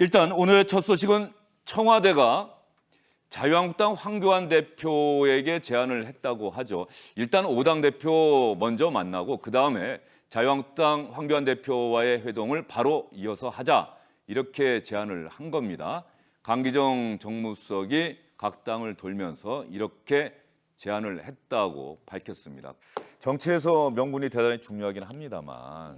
일단 오늘의 첫 소식은 청와대가 자유한국당 황교안 대표에게 제안을 했다고 하죠. 일단 5당 대표 먼저 만나고 그다음에 자유한국당 황교안 대표와의 회동을 바로 이어서 하자 이렇게 제안을 한 겁니다. 강기정 정무수석이 각 당을 돌면서 이렇게 제안을 했다고 밝혔습니다. 정치에서 명분이 대단히 중요하긴 합니다만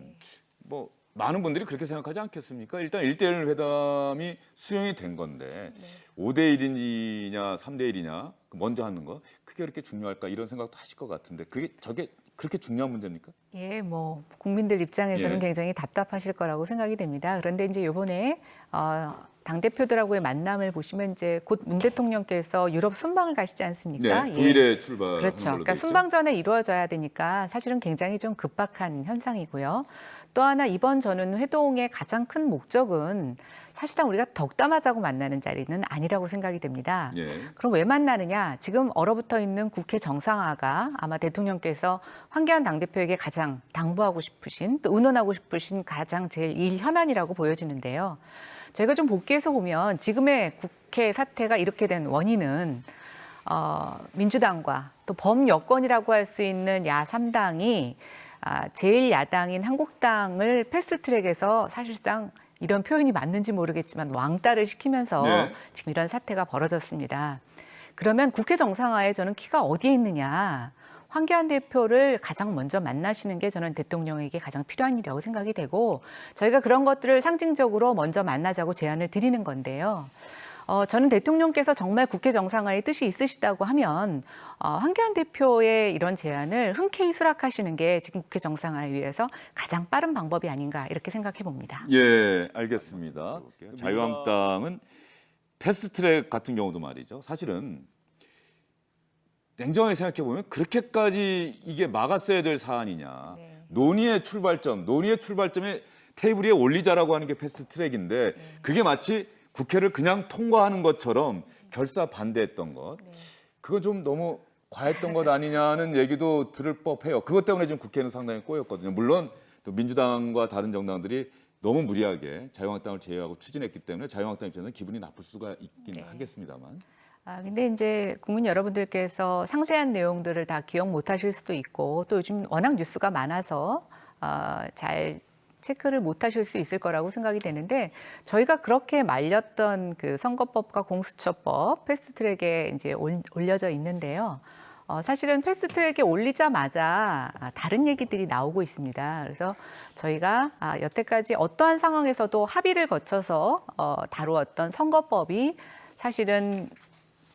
뭐 많은 분들이 그렇게 생각하지 않겠습니까? 일단 1대1 회담이 수용이 된 건데 5대1이냐 3대1이냐 먼저 하는 거 그게 그렇게 중요할까 이런 생각도 하실 것 같은데 저게 그렇게 중요한 문제입니까? 예, 뭐 국민들 입장에서는 예. 굉장히 답답하실 거라고 생각이 됩니다. 그런데 이제 이번에 당 대표들하고의 만남을 보시면 이제 곧 문 대통령께서 유럽 순방을 가시지 않습니까? 네, 9일에 출발하는 그렇죠. 걸로 그러니까 돼 있죠. 순방 전에 이루어져야 되니까 사실은 굉장히 좀 급박한 현상이고요. 또 하나 이번 저는 회동의 가장 큰 목적은 사실상 우리가 덕담하자고 만나는 자리는 아니라고 생각이 됩니다. 예. 그럼 왜 만나느냐? 지금 얼어붙어 있는 국회 정상화가 아마 대통령께서 황교안 당대표에게 가장 당부하고 싶으신 또 의논하고 싶으신 가장 제일 일 현안이라고 보여지는데요. 저희가 좀 복귀해서 보면 지금의 국회 사태가 이렇게 된 원인은 민주당과 또 범여권이라고 할 수 있는 야3당이 제1야당인 한국당을 패스트트랙에서 사실상 이런 표현이 맞는지 모르겠지만 왕따를 시키면서 네. 지금 이런 사태가 벌어졌습니다. 그러면 국회 정상화에 저는 키가 어디에 있느냐. 황교안 대표를 가장 먼저 만나시는 게 저는 대통령에게 가장 필요한 일이라고 생각이 되고 저희가 그런 것들을 상징적으로 먼저 만나자고 제안을 드리는 건데요. 저는 대통령께서 정말 국회 정상화의 뜻이 있으시다고 하면 황교안 대표의 이런 제안을 흔쾌히 수락하시는 게 지금 국회 정상화에 위해서 가장 빠른 방법이 아닌가 이렇게 생각해 봅니다. 예, 알겠습니다. 자유한국당은 패스트트랙 같은 경우도 말이죠. 사실은 냉정하게 생각해 보면 그렇게까지 이게 막았어야 될 사안이냐. 네. 논의의 출발점에 테이블 위에 올리자라고 하는 게 패스트트랙인데 그게 마치 국회를 그냥 통과하는 것처럼 결사 반대했던 것. 그거 좀 너무 과했던 것 아니냐는 얘기도 들을 법해요. 그것 때문에 지금 국회는 상당히 꼬였거든요. 물론 또 민주당과 다른 정당들이 너무 무리하게 자유한국당을 제외하고 추진했기 때문에 자유한국당 입장에서는 기분이 나쁠 수가 있긴 하겠습니다만. 근데 이제 국민 여러분들께서 상세한 내용들을 다 기억 못 하실 수도 있고 또 요즘 워낙 뉴스가 많아서 잘 체크를 못 하실 수 있을 거라고 생각이 되는데 저희가 그렇게 말렸던 그 선거법과 공수처법 패스트트랙에 이제 올려져 있는데요. 사실은 패스트트랙에 올리자마자 다른 얘기들이 나오고 있습니다. 그래서 저희가 여태까지 어떠한 상황에서도 합의를 거쳐서 다루었던 선거법이 사실은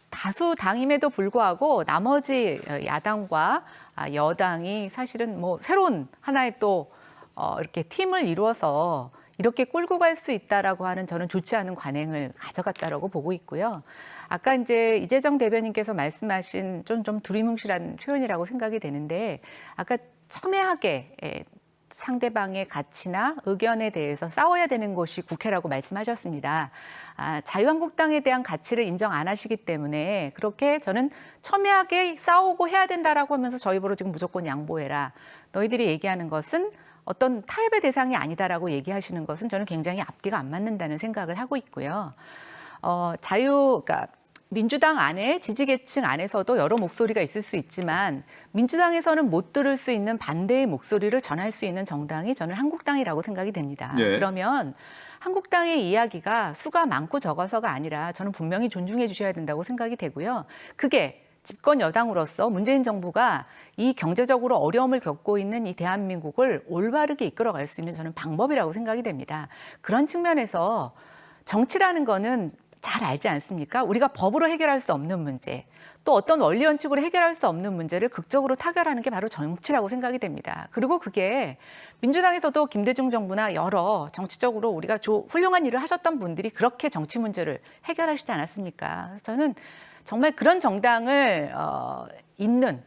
다수 당임에도 불구하고 나머지 야당과 여당이 사실은 뭐 새로운 하나의 또 이렇게 팀을 이루어서 이렇게 끌고 갈 수 있다라고 하는 저는 좋지 않은 관행을 가져갔다라고 보고 있고요. 아까 이제 이재정 대변인께서 말씀하신 좀 두리뭉실한 표현이라고 생각이 되는데 아까 첨예하게 상대방의 가치나 의견에 대해서 싸워야 되는 곳이 국회라고 말씀하셨습니다. 자유한국당에 대한 가치를 인정 안 하시기 때문에 그렇게 저는 첨예하게 싸우고 해야 된다라고 하면서 저희 보러 지금 무조건 양보해라. 너희들이 얘기하는 것은 어떤 타협의 대상이 아니다라고 얘기하시는 것은 저는 굉장히 앞뒤가 안 맞는다는 생각을 하고 있고요. 그러니까 민주당 안에 지지계층 안에서도 여러 목소리가 있을 수 있지만 민주당에서는 못 들을 수 있는 반대의 목소리를 전할 수 있는 정당이 저는 한국당이라고 생각이 됩니다. 네. 그러면 한국당의 이야기가 수가 많고 적어서가 아니라 저는 분명히 존중해 주셔야 된다고 생각이 되고요. 그게 집권 여당으로서 문재인 정부가 이 경제적으로 어려움을 겪고 있는 이 대한민국을 올바르게 이끌어갈 수 있는 저는 방법이라고 생각이 됩니다. 그런 측면에서 정치라는 거는 잘 알지 않습니까? 우리가 법으로 해결할 수 없는 문제, 또 어떤 원리 원칙으로 해결할 수 없는 문제를 극적으로 타결하는 게 바로 정치라고 생각이 됩니다. 그리고 그게 민주당에서도 김대중 정부나 여러 정치적으로 우리가 훌륭한 일을 하셨던 분들이 그렇게 정치 문제를 해결하시지 않았습니까? 저는 정말 그런 정당을 잇는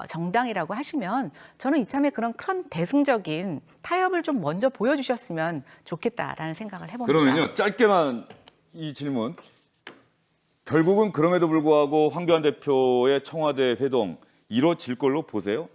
정당이라고 하시면 저는 이참에 그런 큰 대승적인 타협을 좀 먼저 보여주셨으면 좋겠다라는 생각을 해봅니다. 그러면요, 짧게만 이 질문. 결국은 그럼에도 불구하고 황교안 대표의 청와대 회동 이루어질 걸로 보세요?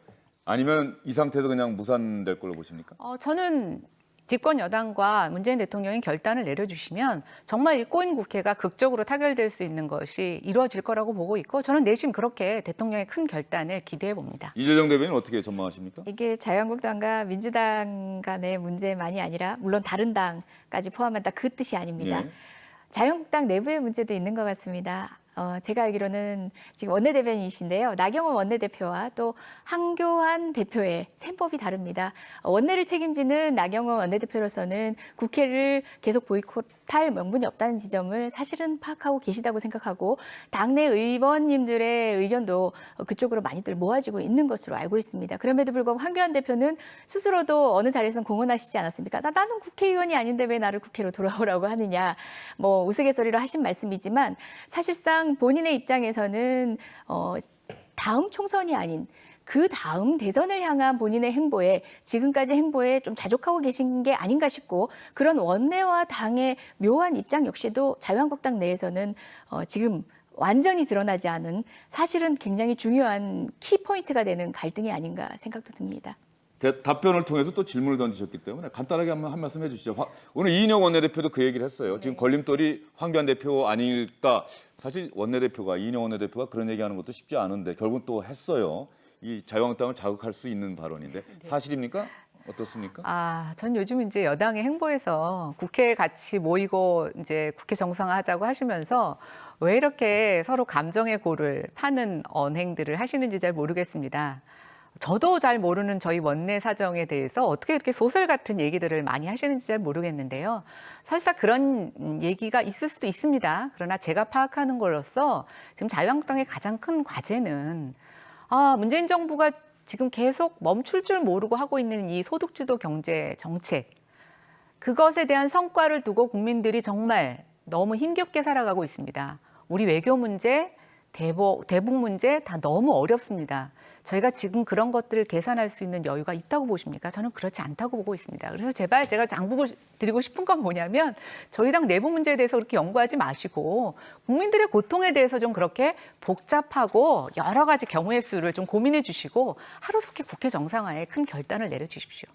아니면 이 상태에서 그냥 무산될 걸로 보십니까? 저는 집권 여당과 문재인 대통령이 결단을 내려주시면 정말 이 꼬인 국회가 극적으로 타결될 수 있는 것이 이루어질 거라고 보고 있고 저는 내심 그렇게 대통령의 큰 결단을 기대해 봅니다. 이재정 대변인 어떻게 전망하십니까? 이게 자유한국당과 민주당 간의 문제만이 아니라 물론 다른 당까지 포함한다 그 뜻이 아닙니다. 예. 자유한국당 내부의 문제도 있는 것 같습니다. 제가 알기로는 지금 원내대변인이신데요. 나경원 원내대표와 또 한교안 대표의 셈법이 다릅니다. 원내를 책임지는 나경원 원내대표로서는 국회를 계속 보이콧할 명분이 없다는 지점을 사실은 파악하고 계시다고 생각하고 당내 의원님들의 의견도 그쪽으로 많이들 모아지고 있는 것으로 알고 있습니다. 그럼에도 불구하고 한교안 대표는 스스로도 어느 자리에서는 공언하시지 않았습니까? 나는 국회의원이 아닌데 왜 나를 국회로 돌아오라고 하느냐. 뭐 우스갯소리로 하신 말씀이지만 사실상 본인의 입장에서는 다음 총선이 아닌 그 다음 대선을 향한 본인의 행보에 지금까지 행보에 좀 자족하고 계신 게 아닌가 싶고 그런 원내와 당의 묘한 입장 역시도 자유한국당 내에서는 지금 완전히 드러나지 않은 사실은 굉장히 중요한 키포인트가 되는 갈등이 아닌가 생각도 듭니다. 답변을 통해서 또 질문을 던지셨기 때문에 간단하게 한 말씀 해주시죠. 오늘 이인영 원내대표도 그 얘기를 했어요. 지금 걸림돌이 황교안 대표 아닐까. 사실 원내대표가 이인영 원내대표가 그런 얘기하는 것도 쉽지 않은데 결국 또 했어요. 이 자유한국당을 자극할 수 있는 발언인데 사실입니까? 어떻습니까? 전 요즘 이제 여당의 행보에서 국회에 같이 모이고 이제 국회 정상화하자고 하시면서 왜 이렇게 서로 감정의 골을 파는 언행들을 하시는지 잘 모르겠습니다. 저도 잘 모르는 저희 원내 사정에 대해서 어떻게 이렇게 소설 같은 얘기들을 많이 하시는지 잘 모르겠는데요. 설사 그런 얘기가 있을 수도 있습니다. 그러나 제가 파악하는 걸로써 지금 자유한국당의 가장 큰 과제는 문재인 정부가 지금 계속 멈출 줄 모르고 하고 있는 이 소득주도 경제 정책, 그것에 대한 성과를 두고 국민들이 정말 너무 힘겹게 살아가고 있습니다. 우리 외교 문제, 대북 문제 다 너무 어렵습니다. 저희가 지금 그런 것들을 계산할 수 있는 여유가 있다고 보십니까? 저는 그렇지 않다고 보고 있습니다. 그래서 제발 제가 당부를 드리고 싶은 건 뭐냐면 저희 당 내부 문제에 대해서 그렇게 연구하지 마시고 국민들의 고통에 대해서 좀 그렇게 복잡하고 여러 가지 경우의 수를 좀 고민해 주시고 하루속히 국회 정상화에 큰 결단을 내려주십시오.